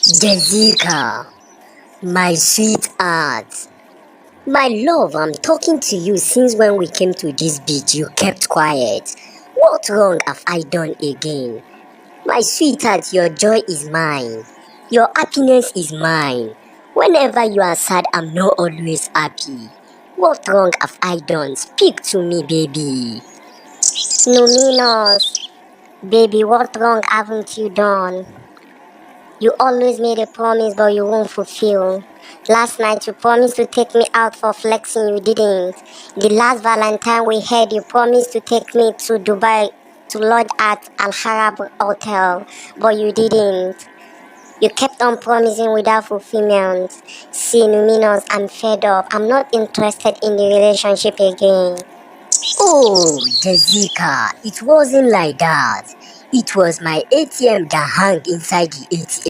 Jessica, my sweetheart, my love, I'm talking to you since when we came to this beach. You kept quiet. What wrong have I done again? My sweetheart, your joy is mine. Your happiness is mine. Whenever you are sad, I'm not always happy. What wrong have I done? Speak to me, baby. Numinos, baby, what wrong haven't you done? You always made a promise but you won't fulfill. Last night you promised to take me out for flexing, you didn't. The last Valentine we had, you promised to take me to Dubai to lodge at Al Harab Hotel, but you didn't. You kept on promising without fulfillment. See, Numinos, I'm fed up. I'm not interested in the relationship again. Oh, Jessica, it wasn't like that. It was my ATM that hung inside the ATM.